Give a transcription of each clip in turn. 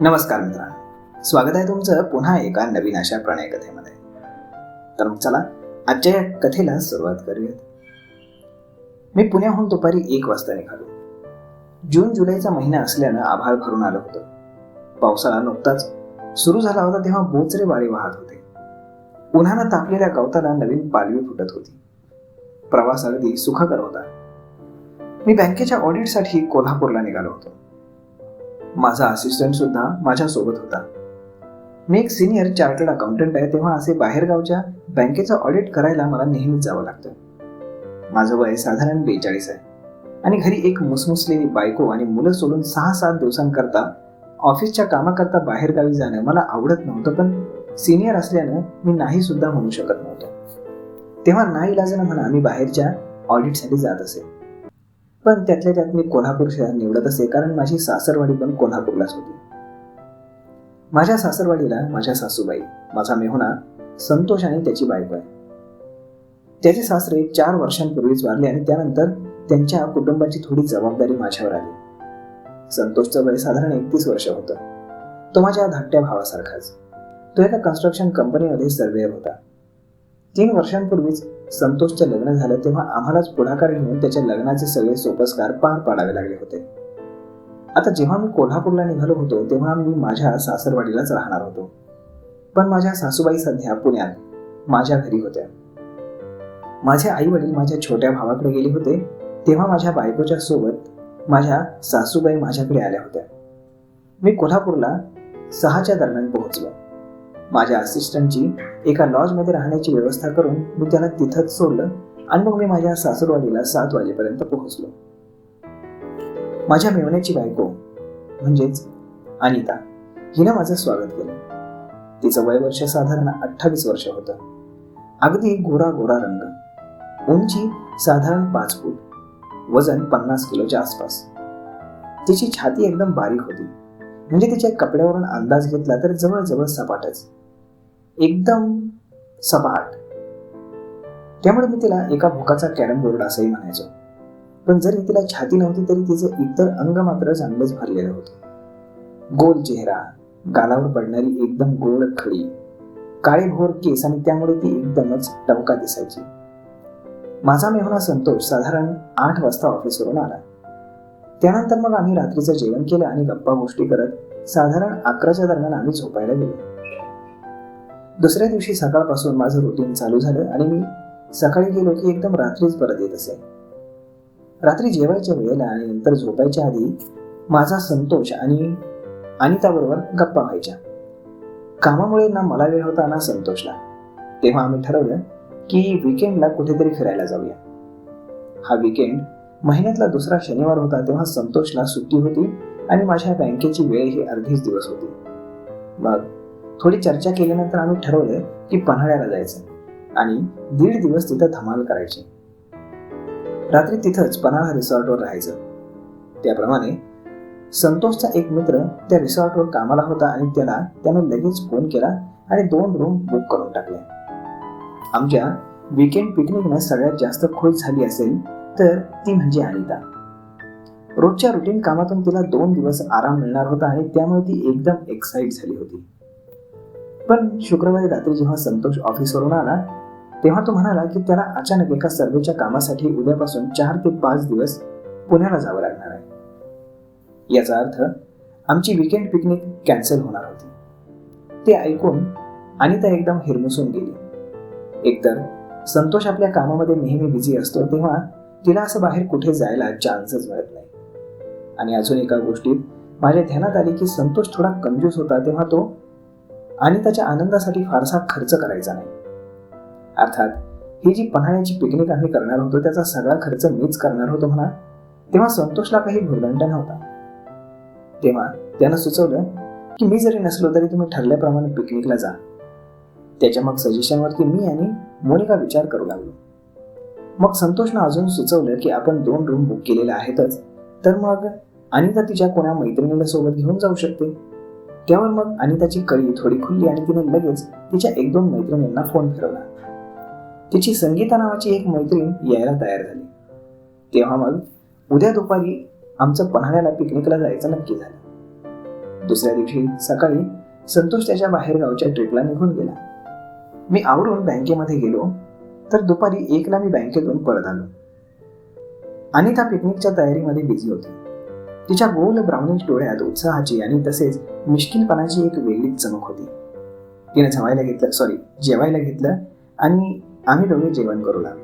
नमस्कार मित्रांनो, स्वागत आहे तुमचं पुन्हा एका नवीन अशा प्रणय कथेमध्ये. तर मग चला आजच्या या कथेला सुरुवात करूयात. मी पुण्याहून दुपारी 1 वाजता निघालो. जून जुलैचा महिना असल्यानं आभाळ भरून आलं होतं. पावसाळा नुकताच सुरू झाला होता तेव्हा बोचरे वारे वाहत होते. उन्हानं तापलेल्या गवताला नवीन पालवी फुटत होती. प्रवास अगदी सुखकर होता. मी बँकेच्या ऑडिटसाठी कोल्हापूरला निघालो होतो. माझा असिस्टंट सुद्धा माझ्या सोबत होता. मी एक सिनियर चार्टर्ड अकाउंटंट आहे, तेव्हा असे बाहेरगावच्या बँकेचं ऑडिट करायला मला नेहमीच जावं लागतं. माझं वय साधारण 42 आहे आणि घरी एक मुसमुसलेली बायको आणि मुलं सोडून 6-7 दिवसांकरता ऑफिसच्या कामाकरता बाहेरगावी जाणं मला आवडत नव्हतं, पण सिनियर असल्यानं मी नाही सुद्धा म्हणू शकत नव्हतो. तेव्हा नाईलाजानं म्हणा मी बाहेरच्या ऑडिटसाठी जात असे. पण त्यातल्या त्यात मी कोल्हापूर शहर निवडत असे, कारण माझी सासरवाडी पण कोल्हापूरलाच होती. माझ्या सासरवाडीला माझ्या सासूबाई, माझा मेहुणा संतोष आणि त्याची बायको आहे. त्याचे सासरे 4 वर्षांपूर्वीच वारले आणि त्यानंतर त्यांच्या कुटुंबाची थोडी जबाबदारी माझ्यावर आली. संतोषचं वय साधारण 31 वर्ष होतं. तो माझ्या धाकट्या भावासारखाच. तो एका कन्स्ट्रक्शन कंपनीमध्ये सर्वेअर होता. 3 वर्षांपूर्वीच संतोषचं लग्न झालं तेव्हा आम्हालाच पुढाकार घेऊन त्याच्या लग्नाचे सगळे सोपस्कार पार पाडावे लागले होते. आता जेव्हा मी कोल्हापूरला निघालो होतो तेव्हा मी माझ्या सासरवाडीलाच राहणार होतो, पण माझ्या सासूबाई सध्या पुण्यात माझ्या घरी होत्या. माझे आई वडील माझ्या छोट्या भावाकडे गेले होते तेव्हा माझ्या बायकोच्या सोबत माझ्या सासूबाई माझ्याकडे आल्या होत्या. मी कोल्हापूरला 6च्या दरम्यान पोहोचलो. माझ्या असिस्टंटची एका लॉजमध्ये राहण्याची व्यवस्था करून मी त्याला तिथंच सोडलं आणि मग मी माझ्या सासूरवाडीला 7 वाजेपर्यंत पोहोचलो. माझ्या मेवण्याची बायको म्हणजेच अनिता हिनं माझं स्वागत केलं. तिचं वय वर्ष साधारण 28 वर्ष होतं. अगदी गोरा गोरा रंग, उंची साधारण 5 फूट, वजन 50 किलोच्या आसपास. तिची छाती एकदम बारीक होती, म्हणजे तिच्या कपड्यावरून अंदाज घेतला तर जवळजवळ सपाटच, एकदम सपाट. त्यामुळे मी तिला एका भोकाचा कॅरम बोर्ड असंही म्हणायचो. पण जरी तिला छाती नव्हती तरी तिचं इतर अंग मात्र चांगलंच भरलेलं होतं. गोल चेहरा, गालावर पडणारी एकदम गोड खडी, काळे भोर केस आणि त्यामुळे ती एकदमच टवका दिसायची. माझा मेहुणा संतोष साधारण 8 वाजता ऑफिसवरून आला. त्यानंतर मग आम्ही रात्रीचं जेवण केलं आणि गप्पा गोष्टी करत साधारण 11च्या दरम्यान आम्ही झोपायला गेलो. दुसऱ्या दिवशी सकाळपासून माझं रुटीन चालू झालं आणि मी सकाळी गेलो की एकदम रात्रीच परत येत असे. रात्री जेवायच्या वेळेला आणि नंतर झोपायच्या आधी माझा संतोष आणि अनिताबरोबर गप्पा व्हायच्या. कामामुळे ना मला वेळ होता ना संतोषला. तेव्हा आम्ही ठरवलं की वीकेंडला कुठेतरी फिरायला जाऊया. हा वीकेंड महिन्यातला दुसरा शनिवार होता, तेव्हा संतोषला सुट्टी होती आणि माझ्या बँकेची वेळ ही अर्धीच दिवस होती. मग थोडी चर्चा केल्यानंतर आम्ही ठरवलं की पन्हाळ्याला जायचं आणि 1.5 दिवस तिथं धमाल करायची. रात्री तिथंच पन्हाळा रिसॉर्टवर राहायचं. त्याप्रमाणे संतोषचा एक मित्र त्या रिसॉर्टवर कामाला होता आणि त्यानं लगेच फोन केला आणि 2 रूम बुक करून टाकल्या. आमच्या वीकेंड पिकनिकनं सगळ्यात जास्त खुश झाली असेल तर ती म्हणजे अनिता. रोजच्या रुटीन कामातून तिला 2 दिवस आराम मिळणार होता आणि त्यामुळे ती एकदम एक्साइट झाली होती. पण शुक्रवारी रात्री जेव्हा संतोष ऑफिसवरून आला तेव्हा तो म्हणाला की त्याला अचानक एका सर्वेच्या कामासाठी उद्यापासून 4 ते 5 दिवस पुण्याला जावं लागणार आहे. याचा अर्थ आमची वीकेंड पिकनिक कॅन्सल होणार होती. ते ऐकून अनिता एकदम हिरमुसून गेली. एकतर संतोष आपल्या कामामध्ये नेहमी बिझी असतो तेव्हा तिला असं बाहेर कुठे जायला चान्सच मिळत नाही. आणि अजून एका गोष्टीत माझ्या ध्यानात आली की संतोष थोडा कंजूस होता, तेव्हा तो अनिताच्या आनंदासाठी फारसा खर्च करायचा नाही. अर्थात ही जी पन्हाळ्याची पिकनिक आम्ही करणार होतो त्याचा सगळा खर्च मीच करणार होतो म्हणा. तेव्हा संतोषला काही भुर्दंड नव्हता. तेव्हा त्यानं सुचवलं की मी जरी नसलो तरी तुम्ही ठरल्याप्रमाणे पिकनिकला जा. त्याच्या मग सजेशनवरती मी आणि मोनिका विचार करू लागलो. मग संतोषनं अजून सुचवलं की आपण 2 रूम बुक केलेल्या आहेतच, तर मग अनिता तिच्या कोणा मैत्रिणीला सोबत घेऊन जाऊ शकते. त्यावर मग अनिताची कळी थोडी खुलली आणि तिने लगेच तिच्या 1-2 मैत्रिणींना फोन फिरवला. तिची संगीता नावाची एक मैत्रीण यायला तयार झाली. तेव्हा मग उद्या दुपारी आमचं पन्हाळ्याला पिकनिकला जायचं नक्की झालं. दुसऱ्या दिवशी सकाळी संतोष त्याच्या बाहेरगावच्या ट्रिपला निघून गेला. मी आवरून बँकेमध्ये गेलो तर दुपारी 1ला मी बँकेतून परत आलो. अनिता पिकनिकच्या तयारीमध्ये बिझी होती. तिच्या गोल ब्राउनिश डोळ्यात उत्साहाची आणि तसेच मिश्किलपणाची एक वेगळीच चमक होती. तिने जेवायला घेतलं आणि आम्ही दोघे जेवण करू लागलो.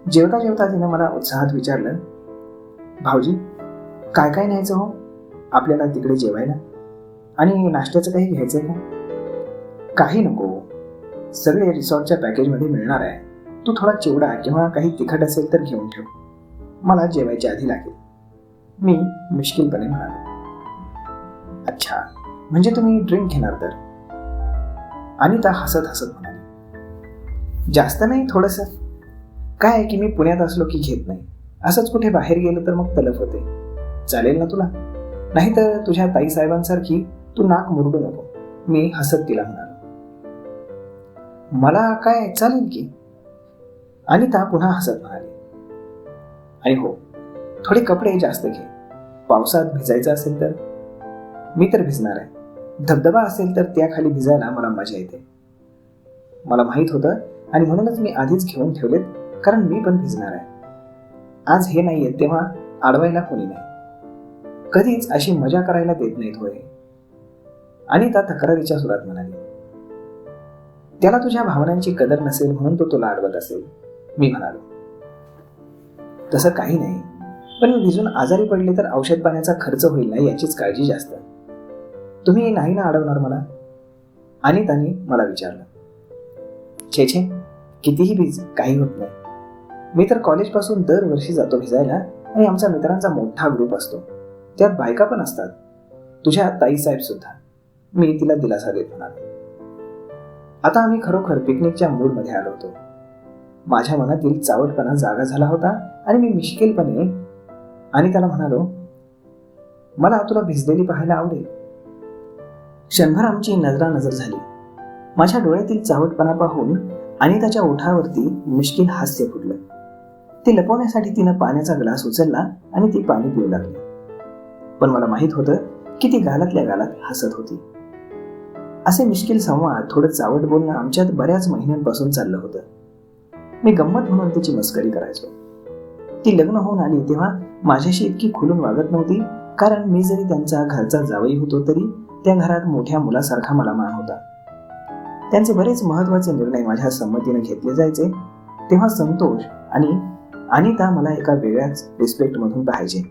जेवता जेवता तिने मला उत्साहात विचारलं, भाऊजी काय काय न्यायचं हो आपल्याला तिकडे जेवायला, आणि नाश्त्याचं काही घ्यायचंय का? काही नको, सगळे रिसॉर्टच्या पॅकेजमध्ये मिळणार आहे. तू थोडा चिवडा किंवा काही तिखट असेल तर घेऊन ठेव, मला जेवायच्या आधी लागेल, मी मुश्किलपणे म्हणालो. अच्छा, म्हणजे तुम्ही ड्रिंक घेणार तर? अनिता हसत हसत म्हणाली, जास्त नाही, थोडंसं. काय आहे की मी पुण्यात असलो की घेत नाही, असंच कुठे बाहेर गेलो तर मग तलफ होते. चालेल ना तुला? नाही तर तुझ्या ताईसाहेबांसारखी तू नाक मुरडू नको, मी हसत तिला म्हणालो. मला काय चालेल की, अनिता पुन्हा हसत म्हणाली. आणि हो, थोडे कपडे जास्त घे, पावसात भिजायचं असेल तर. मी तर भिजणार आहे, धबधबा असेल तर त्याखाली भिजायला मला मजा येते. मला माहित होतं आणि म्हणूनच मी आधीच घेऊन ठेवलेत, कारण मी पण भिजणार आहे. आज हे नाहीये तेव्हा अडवायला कोणी नाही, कधीच अशी मजा करायला देत नाहीत होय. अनिता तक्रारीच्या सुरात म्हणाली. त्याला तुझ्या भावनांची कदर नसेल म्हणून तो तुला अडवत असेल, मी म्हणालो. तसं काही नाही, पण मी भिजून आजारी पडले तर औषध पाण्याचा खर्च होईल ना याचीच काळजी जास्त. तुम्ही नाही ना अडवणार मला? अनिताने मला विचारलं. छे छे, कितीही भिज, काही होत नाही. मी तर कॉलेजपासून दरवर्षी जातो भिजायला, आणि आमचा मित्रांचा मोठा ग्रुप असतो, त्यात बायका पण असतात, तुझ्या ताईसाहेब सुद्धा, मी तिला दिलासा देत म्हणालो. आता आम्ही खरोखर पिकनिकच्या मूडमध्ये आलो होतो. माझ्या मनातील चावटपणा जागा झाला होता आणि मी मिश्किलपणे अनिताला म्हणालो, मला तुला भिजलेली पाहायला आवडेल. क्षणभर आमची नजरानजर झाली. माझ्या डोळ्यातील चावटपणा पाहून अनिताच्या ओठावरती मुश्किल हास्य फुटलं. ते लपवण्यासाठी तिनं पाण्याचा ग्लास उचलला आणि ती पाणी पिऊ लागली. पण मला माहित होतं की ती गालातल्या गालात हसत होती. असे मुश्किल संवाद, थोडं चावट बोलणं आमच्यात बऱ्याच महिन्यांपासून चाललं होतं. मी गंमत म्हणून तिची मस्करी करायचो. ती लग्न होऊन आली तेव्हा माझ्याशी इतकी खुलून वागत नव्हती, कारण मी जरी त्यांचा घरचा जावई होतो तरी त्या घरात मोठ्या मुलासारखा मला मान होता. त्यांचे बरेच महत्वाचे निर्णय माझ्या संमतीने घेतले जायचे, तेव्हा संतोष आणि अनिता मला एका वेगळ्याच रिस्पेक्टमधून पाहायचे.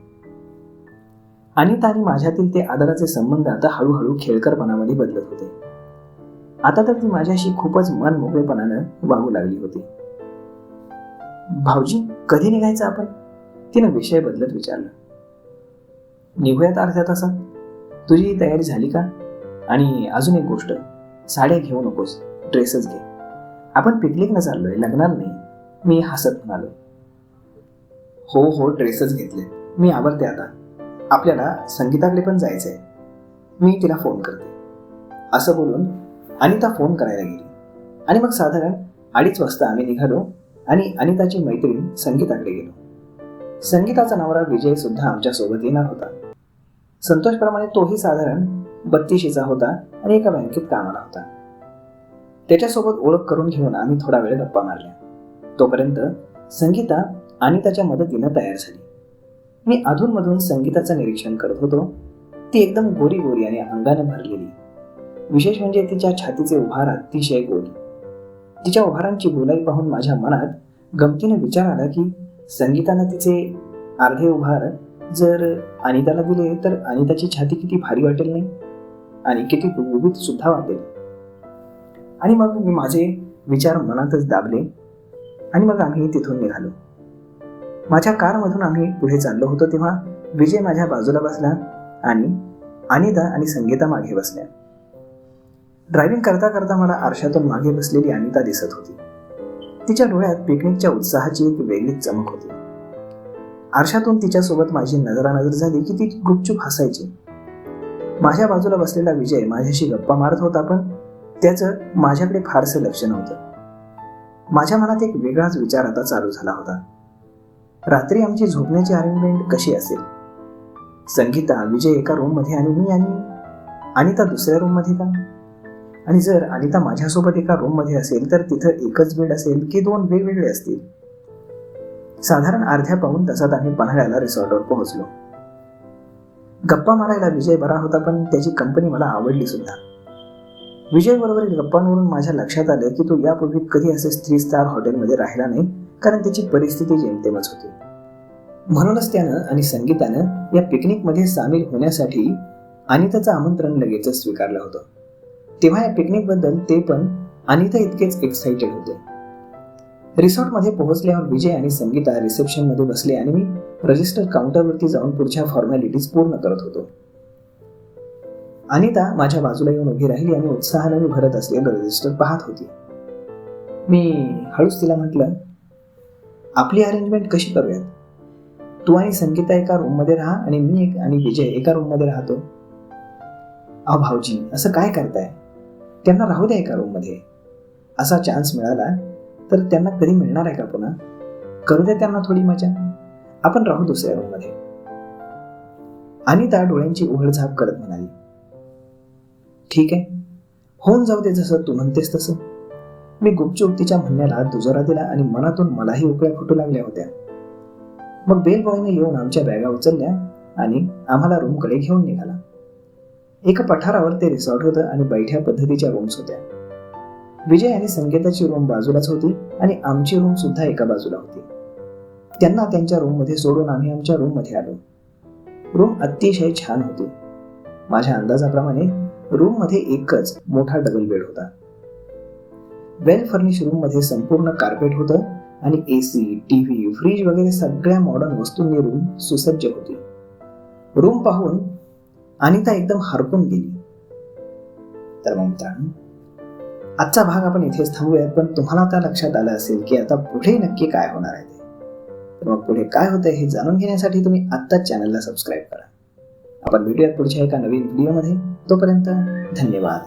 अनिता आणि माझ्यातील ते आदराचे संबंध आता हळूहळू खेळकरपणामध्ये बदलत होते. आता तर ती माझ्याशी खूपच मन मोकळेपणानं वागू लागली होती. भाऊजी कधी निघायचं आपण? तिनं विषय बदलत विचारलं. निघूयात अर्ध्या तासात. तुझी तयारी झाली का? आणि अजून एक गोष्ट, साड्या घेऊ नकोस, ड्रेसच घे. आपण पिकनिकला चाललोय, लग्नाला नाही, मी हसत म्हणालो. हो हो, ड्रेसच घेतले, मी आवरते आता. आपल्याला संगीताकडे पण जायचंय, मी तिला फोन करते. असं बोलून अनिता फोन करायला गेली आणि मग साधारण 2:30 वाजता आम्ही निघालो आणि अनिताची मैत्रीण संगीताकडे गेलो. संगीताचा नवरा विजय सुद्धा आमच्या सोबत येणार होता. संतोषप्रमाणे तोही साधारण 32शीचा होता आणि एका बँकेत कामाला होता. त्याच्यासोबत ओळख करून घेऊन आम्ही थोडा वेळ गप्पा मारल्या. तोपर्यंत संगीता अनिताच्या मदतीनं तयार झाली. मी अधूनमधून संगीताचं निरीक्षण करत होतो. ती एकदम गोरी गोरी आणि अंगाने भरलेली. विशेष म्हणजे तिच्या छातीचे उभार अतिशय गोल. तिच्या उभारांची गोलाई पाहून माझ्या मनात गमतीने विचार आला की संगीतानं तिचे अर्धे उभार जर अनिताला दिले तर अनिताची छाती किती भारी वाटेल नाही, आणि किती गुबगुबीत सुद्धा वाटेल. आणि मग मी माझे विचार मनातच दाबले आणि मग आम्ही तिथून निघालो. माझ्या कारमधून आम्ही पुढे चाललो होतो तेव्हा विजय माझ्या बाजूला बसला आणि अनिता आणि संगीता मागे बसल्या. ड्रायव्हिंग करता करता मला आरशातून मागे बसलेली अनिता दिसत होती. तिच्या डोळ्यात पिकनिकच्या उत्साहाची एक वेगळीच चमक होती. आरशातून तिच्यासोबत माझी नजरानजर झाली की ती गुपचूप हसायची. माझ्या बाजूला बसलेला विजय माझ्याशी गप्पा मारत होता, पण त्याचं माझ्याकडे फारसं लक्ष नव्हतं. माझ्या मनात एक वेगळाच विचार आता चालू झाला होता. रात्री आमची झोपण्याची अरेंजमेंट कशी असेल? संगीता, विजय एका रूममध्ये आणि मी आणि अनिता दुसऱ्या रूममध्ये का? आणि जर अनिता माझ्यासोबत एका रूममध्ये असेल तर तिथं एकच बेड असेल की 2 वेगवेगळे असतील? साधारण अर्ध्या पाऊण तासात आम्ही पन्हाळ्याला रिसॉर्टवर पोहोचलो. गप्पा मारायला विजय बरा होता, पण त्याची कंपनी मला आवडली सुद्धा. विजय बरोबरील गप्पांवरून माझ्या लक्षात आलं की तो यापूर्वी कधी असे 3 स्टार हॉटेलमध्ये राहिला नाही, कारण त्याची परिस्थिती जेमतेमच होती. म्हणूनच त्यानं आणि संगीतानं या पिकनिकमध्ये सामील होण्यासाठी अनिताचं आमंत्रण लगेचच स्वीकारलं होतं. तेव्हा या पिकनिकबद्दल ते पण अनिता इतकेच एक्साइटेड होते. रिसॉर्टमध्ये पोहोचल्यावर विजय आणि संगीता रिसेप्शनमध्ये बसले आणि मी रजिस्टर काउंटरवरती जाऊन पुढच्या फॉर्मॅलिटीज पूर्ण करत होतो. अनिता माझ्या बाजूला येऊन उभी राहिली आणि उत्साहाने मी भरत असलेलं रजिस्टर पाहत होती. मी हळूच तिला म्हटलं, आपली अरेंजमेंट कशी करूयात? तू आणि संगीता एका रूममध्ये राहा आणि मी आणि विजय एका रूममध्ये राहतो. अहो भाऊजी, असं काय करताय? त्यांना राहू द्या एका रूममध्ये. असा चान्स मिळाला तर त्यांना कधी मिळणार आहे का पुन्हा? करू द्या त्यांना थोडी मजा. आपण राहू दुसऱ्या रूममध्ये. अनिता डोळ्यांची उघडझाप करत म्हणाली, ठीक आहे, होऊन जाऊ दे जसं तू म्हणतेस तसं. मी गुपचूप तिच्या म्हणण्याला दुजोरा दिला आणि मनातून मलाही उकळ्या फुटू लागल्या होत्या. मग बेल बॉयने येऊन आमच्या बॅगा उचलल्या आणि आम्हाला रूमकडे घेऊन निघाला. एका पठारावर ते रिसॉर्ट होतं आणि बैठ्या पद्धतीच्या रूम्स होत्या. विजय आणि संगीताची रूम बाजूलाच होती आणि आमची रूम सुद्धा एका बाजूला होती. त्यांना त्यांच्या रूममध्ये सोडून आम्ही आमच्या रूममध्ये आलो. रूम अतिशय छान होती. माझ्या अंदाजाप्रमाणे रूममध्ये एकच मोठा डबल बेड होता. वेल फर्निश रूममध्ये संपूर्ण कार्पेट होतं आणि AC, TV, फ्रीज वगैरे सगळ्या मॉडर्न वस्तूंनी रूम सुसज्ज होती. रूम पाहून अनिता एकदम हरकून गेली. तर मग मित्रांनो, आजचा भाग आपण इथेच थांबूयात, पण तुम्हाला आता लक्षात आलं असेल की आता पुढे नक्की काय होणार आहे ते. तर मग पुढे काय होतंय हे जाणून घेण्यासाठी तुम्ही आत्ताच चॅनलला सबस्क्राईब करा. आपण भेटूयात पुढच्या एका नवीन व्हिडिओमध्ये. तोपर्यंत धन्यवाद.